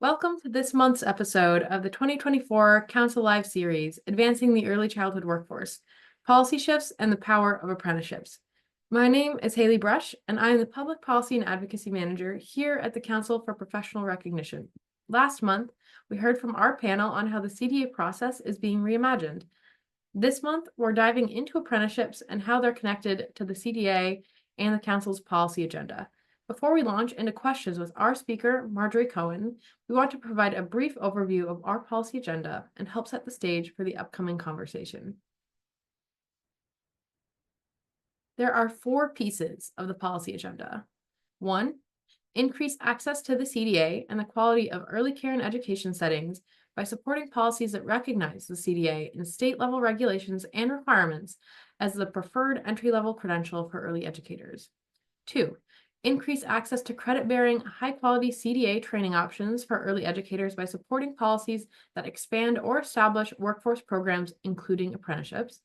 Welcome to this month's episode of the 2024 CounciLIVE series, Advancing the Early Childhood Workforce, Policy Shifts and the Power of Apprenticeships. My name is Haley Brush, and I am the Public Policy and Advocacy Manager here at the Council for Professional Recognition. Last month, we heard from our panel on how the CDA process is being reimagined. This month, we're diving into apprenticeships and how they're connected to the CDA and the Council's policy agenda. Before we launch into questions with our speaker, Marjorie Cohen, we want to provide a brief overview of our policy agenda and help set the stage for the upcoming conversation. There are 4 pieces of the policy agenda. 1, increase access to the CDA and the quality of early care and education settings by supporting policies that recognize the CDA in state-level regulations and requirements as the preferred entry-level credential for early educators. 2, increase access to credit-bearing, high-quality CDA training options for early educators by supporting policies that expand or establish workforce programs, including apprenticeships.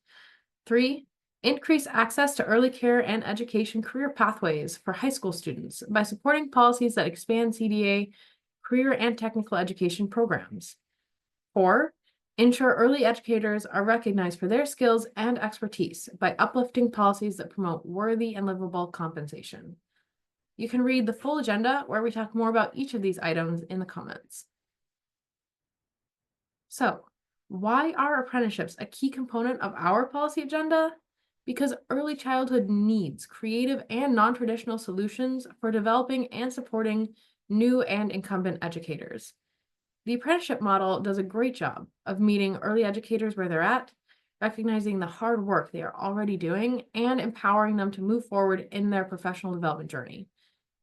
3, increase access to early care and education career pathways for high school students by supporting policies that expand CDA career and technical education programs. 4, ensure early educators are recognized for their skills and expertise by uplifting policies that promote worthy and livable compensation. You can read the full agenda where we talk more about each of these items in the comments. So, why are apprenticeships a key component of our policy agenda? Because early childhood needs creative and non-traditional solutions for developing and supporting new and incumbent educators. The apprenticeship model does a great job of meeting early educators where they're at, recognizing the hard work they are already doing, and empowering them to move forward in their professional development journey.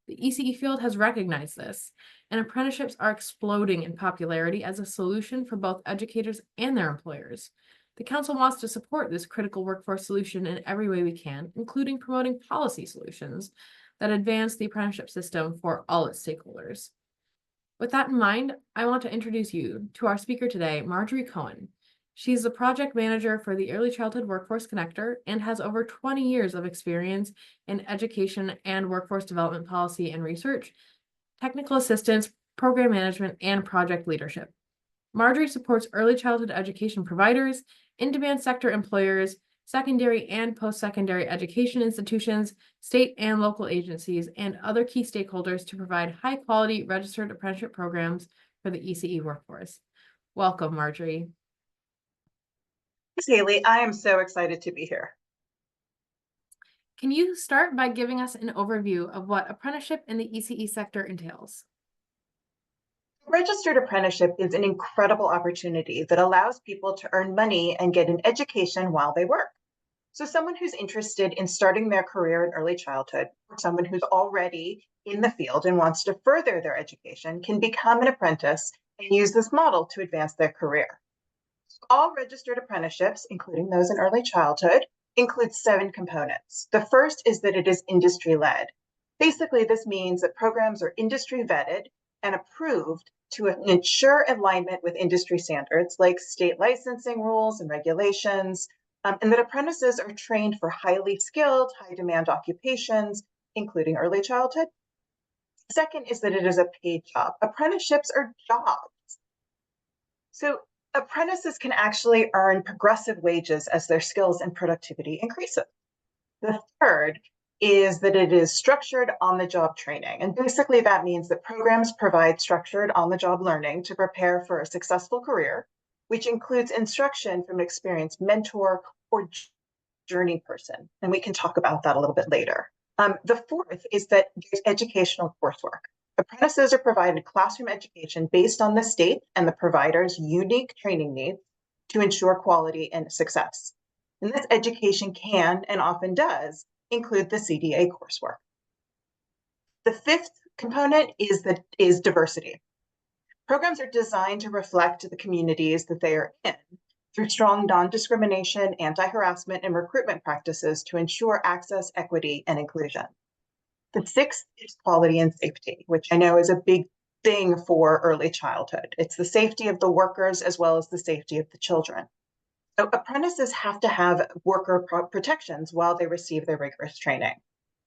The ECE field has recognized this, and apprenticeships are exploding in popularity as a solution for both educators and their employers. The Council wants to support this critical workforce solution in every way we can, including promoting policy solutions that advance the apprenticeship system for all its stakeholders. With that in mind, I want to introduce you to our speaker today, Marjorie Cohen. She's the project manager for the Early Childhood Workforce Connector and has over 20 years of experience in education and workforce development policy and research, technical assistance, program management, and project leadership. Marjorie supports early childhood education providers, in-demand sector employers, secondary and post-secondary education institutions, state and local agencies, and other key stakeholders to provide high-quality registered apprenticeship programs for the ECE workforce. Welcome, Marjorie. Thanks, Haley. I am so excited to be here. Can you start by giving us an overview of what apprenticeship in the ECE sector entails? Registered apprenticeship is an incredible opportunity that allows people to earn money and get an education while they work. So someone who's interested in starting their career in early childhood, or someone who's already in the field and wants to further their education, can become an apprentice and use this model to advance their career. All registered apprenticeships, including those in early childhood, include 7 components. The first is that it is industry-led. Basically, this means that programs are industry vetted and approved to ensure alignment with industry standards like state licensing rules and regulations, and that apprentices are trained for highly skilled, high-demand occupations, including early childhood. Second is that it is a paid job. Apprenticeships are jobs. So apprentices can actually earn progressive wages as their skills and productivity increases. The third is that it is structured on-the-job training. And basically that means that programs provide structured on-the-job learning to prepare for a successful career, which includes instruction from an experienced mentor or journey person. And we can talk about that a little bit later. The fourth is that there's educational coursework. Apprentices are provided classroom education based on the state and the provider's unique training needs to ensure quality and success. And this education can, and often does, include the CDA coursework. The fifth component is diversity. Programs are designed to reflect the communities that they are in through strong non-discrimination, anti-harassment, and recruitment practices to ensure access, equity, and inclusion. The sixth is quality and safety, which I know is a big thing for early childhood. It's the safety of the workers as well as the safety of the children. So apprentices have to have worker protections while they receive their rigorous training.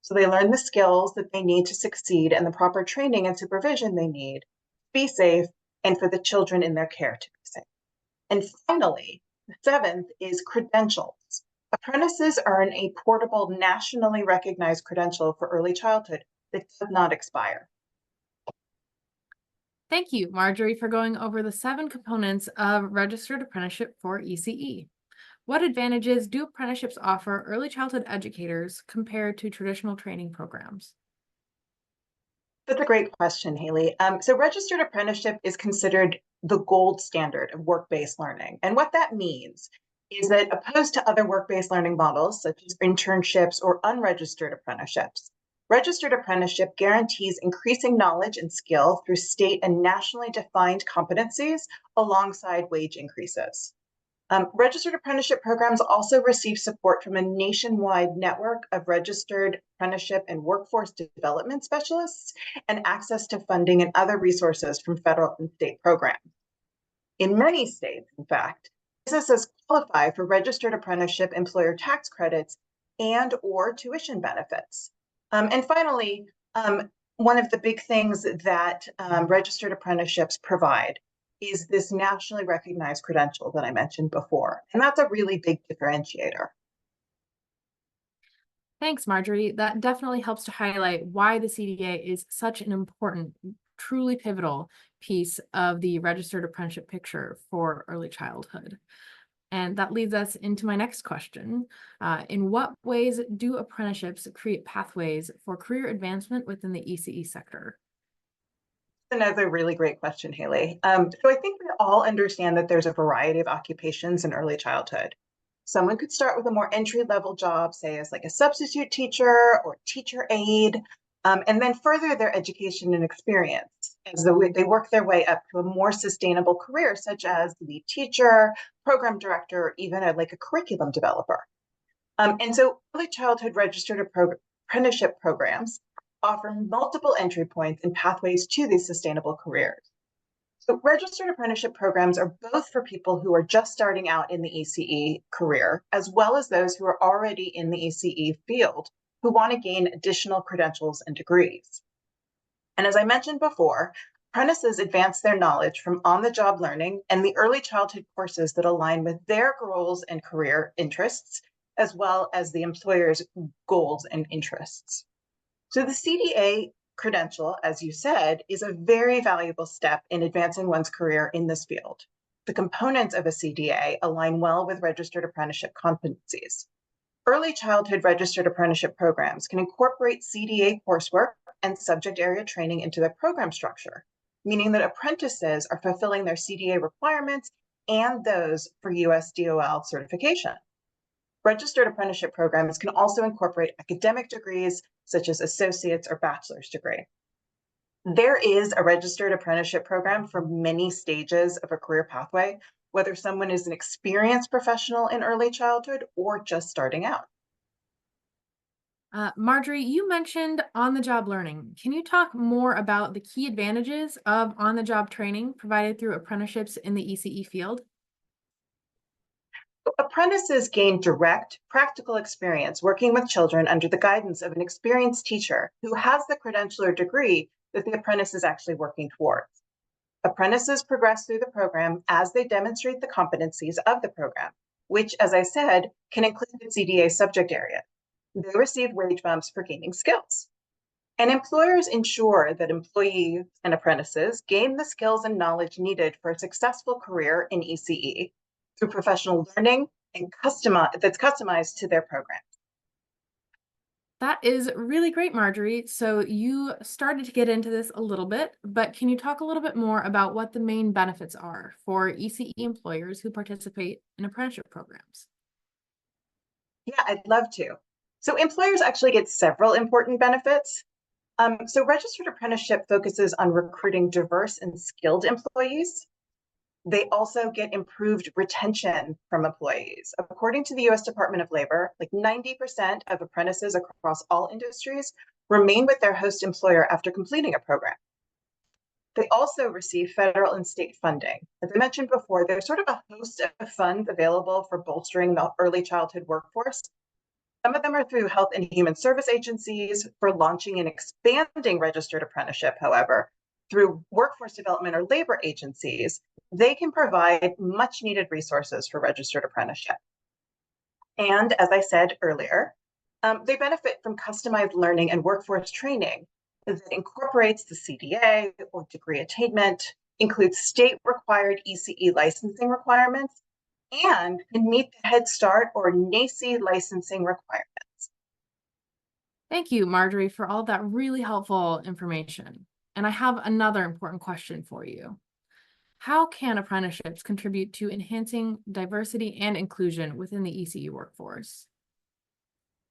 So they learn the skills that they need to succeed and the proper training and supervision they need be safe and for the children in their care to be safe. And finally, the seventh is credentials. Apprentices earn a portable, nationally recognized credential for early childhood that does not expire. Thank you, Marjorie, for going over the 7 components of registered apprenticeship for ECE. What advantages do apprenticeships offer early childhood educators compared to traditional training programs? That's a great question, Haley. So registered apprenticeship is considered the gold standard of work-based learning. And what that means is that opposed to other work-based learning models, such as internships or unregistered apprenticeships, registered apprenticeship guarantees increasing knowledge and skill through state and nationally defined competencies alongside wage increases. Registered apprenticeship programs also receive support from a nationwide network of registered apprenticeship and workforce development specialists and access to funding and other resources from federal and state programs. In many states, in fact, businesses qualify for registered apprenticeship employer tax credits and or tuition benefits. And finally, one of the big things that registered apprenticeships provide is this nationally recognized credential that I mentioned before. And that's a really big differentiator. Thanks, Marjorie. That definitely helps to highlight why the CDA is such an important, truly pivotal piece of the registered apprenticeship picture for early childhood. And that leads us into my next question. In what ways do apprenticeships create pathways for career advancement within the ECE sector? Another really great question, Haley. So I think we all understand that there's a variety of occupations in early childhood. Someone could start with a more entry-level job, say as like a substitute teacher or teacher aide, and then further their education and experience as they work their way up to a more sustainable career, such as lead teacher, program director, or even like a curriculum developer. And so early childhood registered apprenticeship programs offer multiple entry points and pathways to these sustainable careers. So registered apprenticeship programs are both for people who are just starting out in the ECE career, as well as those who are already in the ECE field who want to gain additional credentials and degrees. And as I mentioned before, apprentices advance their knowledge from on-the-job learning and the early childhood courses that align with their goals and career interests, as well as the employer's goals and interests. So the CDA credential, as you said, is a very valuable step in advancing one's career in this field. The components of a CDA align well with registered apprenticeship competencies. Early childhood registered apprenticeship programs can incorporate CDA coursework and subject area training into their program structure, meaning that apprentices are fulfilling their CDA requirements and those for US DOL certification. Registered apprenticeship programs can also incorporate academic degrees such as associate's or bachelor's degree. There is a registered apprenticeship program for many stages of a career pathway, whether someone is an experienced professional in early childhood or just starting out. Marjorie, you mentioned on-the-job learning. Can you talk more about the key advantages of on-the-job training provided through apprenticeships in the ECE field? Apprentices gain direct, practical experience working with children under the guidance of an experienced teacher who has the credential or degree that the apprentice is actually working towards. Apprentices progress through the program as they demonstrate the competencies of the program, which, as I said, can include the CDA subject area. They receive wage bumps for gaining skills. And employers ensure that employees and apprentices gain the skills and knowledge needed for a successful career in ECE through professional learning and that's customized to their program. That is really great, Marjorie. So you started to get into this a little bit, but can you talk a little bit more about what the main benefits are for ECE employers who participate in apprenticeship programs? Yeah, I'd love to. So employers actually get several important benefits. So registered apprenticeship focuses on recruiting diverse and skilled employees. They also get improved retention from employees. According to the US Department of Labor, like 90% of apprentices across all industries remain with their host employer after completing a program. They also receive federal and state funding. As I mentioned before, there's sort of a host of funds available for bolstering the early childhood workforce. Some of them are through health and human service agencies for launching and expanding registered apprenticeship, however. through workforce development or labor agencies, they can provide much needed resources for registered apprenticeship. And as I said earlier, they benefit from customized learning and workforce training that incorporates the CDA or degree attainment, includes state required ECE licensing requirements, and can meet the Head Start or NACE licensing requirements. Thank you, Marjorie, for all of that really helpful information. And I have another important question for you. How can apprenticeships contribute to enhancing diversity and inclusion within the ECE workforce?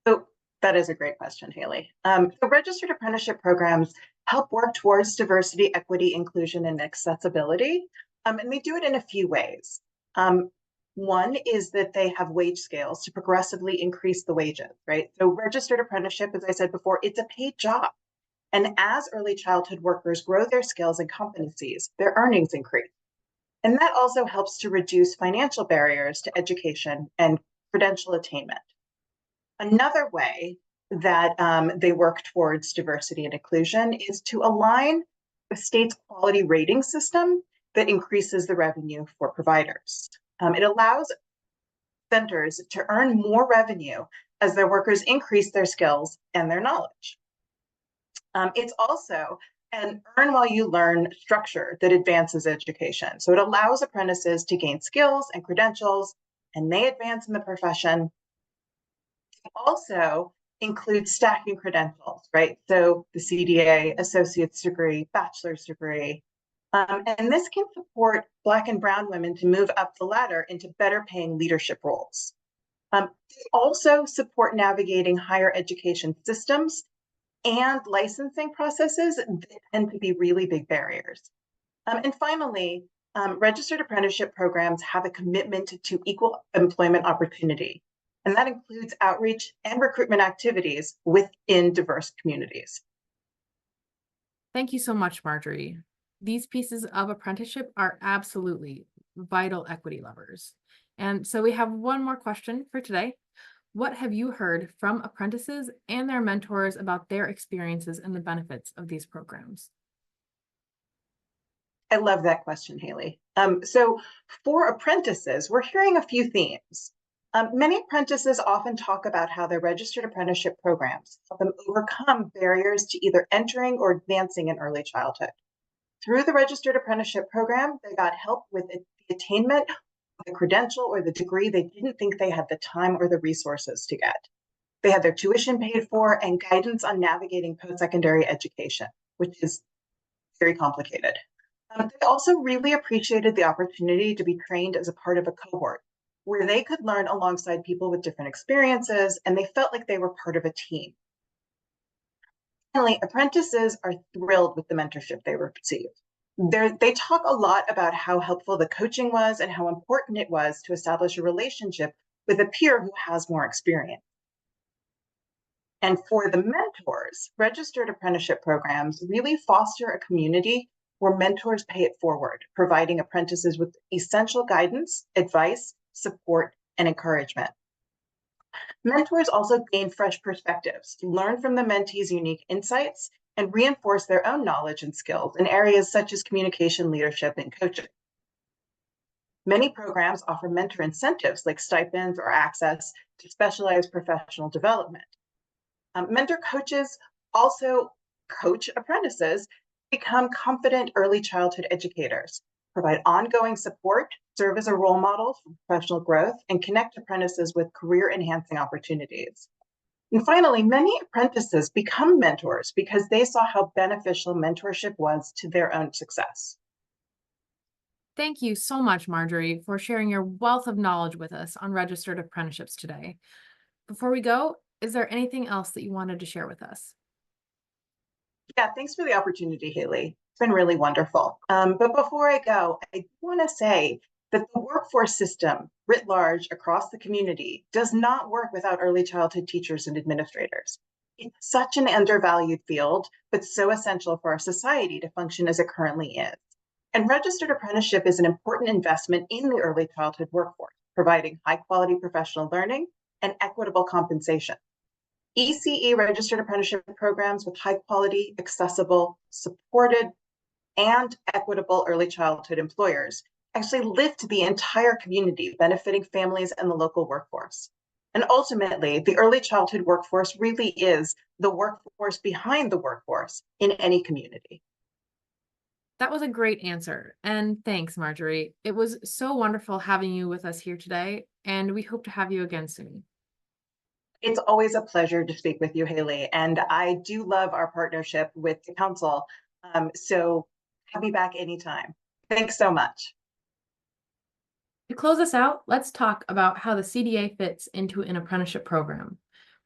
So that is a great question, Haley. The registered apprenticeship programs help work towards diversity, equity, inclusion, and accessibility. And they do it in a few ways. One is that they have wage scales to progressively increase the wages, right? So registered apprenticeship, as I said before, it's a paid job. And as early childhood workers grow their skills and competencies, their earnings increase. And that also helps to reduce financial barriers to education and credential attainment. Another way that they work towards diversity and inclusion is to align the state's quality rating system that increases the revenue for providers. It allows centers to earn more revenue as their workers increase their skills and their knowledge. It's also an earn while you learn structure that advances education. So it allows apprentices to gain skills and credentials, and they advance in the profession. It also includes stacking credentials, right? So the CDA, associate's degree, bachelor's degree. And this can support Black and Brown women to move up the ladder into better paying leadership roles. They also support navigating higher education systems and licensing processes that tend to be really big barriers. And finally, registered apprenticeship programs have a commitment to equal employment opportunity, and that includes outreach and recruitment activities within diverse communities. Thank you so much, Marjorie. These pieces of apprenticeship are absolutely vital equity levers. And so we have one more question for today. What have you heard from apprentices and their mentors about their experiences and the benefits of these programs? I love that question, Haley. So for apprentices, we're hearing a few themes. Many apprentices often talk about how their registered apprenticeship programs help them overcome barriers to either entering or advancing in early childhood. Through the registered apprenticeship program, they got help with the attainment of the credential or the degree they didn't think they had the time or the resources to get. They had their tuition paid for and guidance on navigating post-secondary education, which is very complicated. They also really appreciated the opportunity to be trained as a part of a cohort where they could learn alongside people with different experiences, and they felt like they were part of a team. Finally, apprentices are thrilled with the mentorship they receive. They talk a lot about how helpful the coaching was and how important it was to establish a relationship with a peer who has more experience. And for the mentors, registered apprenticeship programs really foster a community where mentors pay it forward, providing apprentices with essential guidance, advice, support, and encouragement. Mentors also gain fresh perspectives, learn from the mentees' unique insights, and reinforce their own knowledge and skills in areas such as communication, leadership, and coaching. Many programs offer mentor incentives like stipends or access to specialized professional development. Mentor coaches also coach apprentices to become confident early childhood educators, provide ongoing support, serve as a role model for professional growth, and connect apprentices with career-enhancing opportunities. And finally, many apprentices become mentors because they saw how beneficial mentorship was to their own success. Thank you so much, Marjorie, for sharing your wealth of knowledge with us on registered apprenticeships today. Before we go, is there anything else that you wanted to share with us? Yeah, thanks for the opportunity, Haley. It's been really wonderful. But before I go, I want to say that the workforce system writ large across the community does not work without early childhood teachers and administrators. It's such an undervalued field, but so essential for our society to function as it currently is. And registered apprenticeship is an important investment in the early childhood workforce, providing high quality professional learning and equitable compensation. ECE registered apprenticeship programs with high quality, accessible, supported and equitable early childhood employers actually lift the entire community, benefiting families and the local workforce. And ultimately, the early childhood workforce really is the workforce behind the workforce in any community. That was a great answer. And thanks, Marjorie. It was so wonderful having you with us here today, and we hope to have you again soon. It's always a pleasure to speak with you, Haley, and I do love our partnership with the council. So have me back anytime. Thanks so much. To close us out, let's talk about how the CDA fits into an apprenticeship program.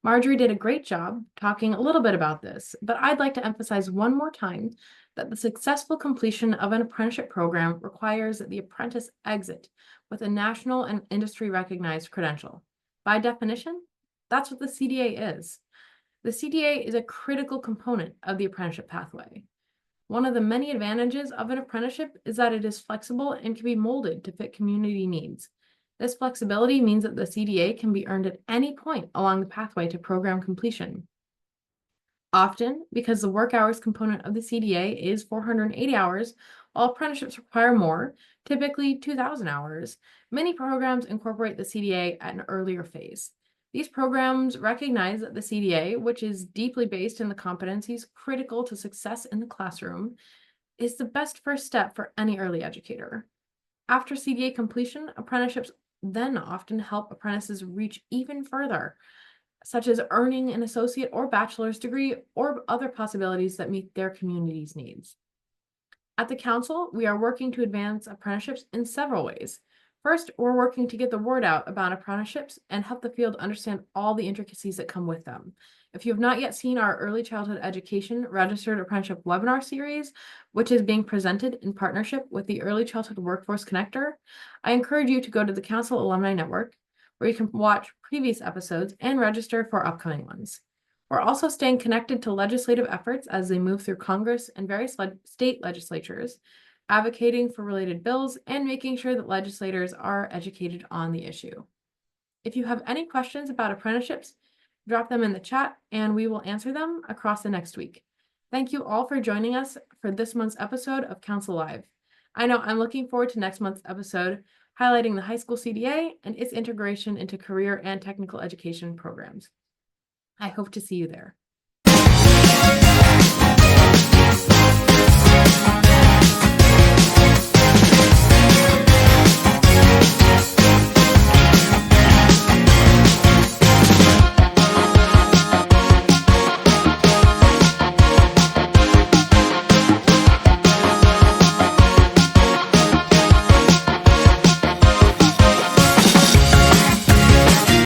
Marjorie did a great job talking a little bit about this, but I'd like to emphasize one more time that the successful completion of an apprenticeship program requires that the apprentice exit with a national and industry recognized credential. By definition, that's what the CDA is. The CDA is a critical component of the apprenticeship pathway. One of the many advantages of an apprenticeship is that it is flexible and can be molded to fit community needs. This flexibility means that the CDA can be earned at any point along the pathway to program completion. Often, because the work hours component of the CDA is 480 hours, while apprenticeships require more, typically 2,000 hours, many programs incorporate the CDA at an earlier phase. These programs recognize that the CDA, which is deeply based in the competencies critical to success in the classroom, is the best first step for any early educator. After CDA completion, apprenticeships then often help apprentices reach even further, such as earning an associate or bachelor's degree or other possibilities that meet their community's needs. At the council, we are working to advance apprenticeships in several ways. First, we're working to get the word out about apprenticeships and help the field understand all the intricacies that come with them. If you have not yet seen our early childhood education registered apprenticeship webinar series, which is being presented in partnership with the Early Childhood Workforce Connector, I encourage you to go to the Council Alumni Network, where you can watch previous episodes and register for upcoming ones. We're also staying connected to legislative efforts as they move through Congress and various state legislatures, advocating for related bills and making sure that legislators are educated on the issue. If you have any questions about apprenticeships, drop them in the chat and we will answer them across the next week. Thank you all for joining us for this month's episode of CounciLIVE. I know I'm looking forward to next month's episode, highlighting the high school CDA and its integration into career and technical education programs. I hope to see you there.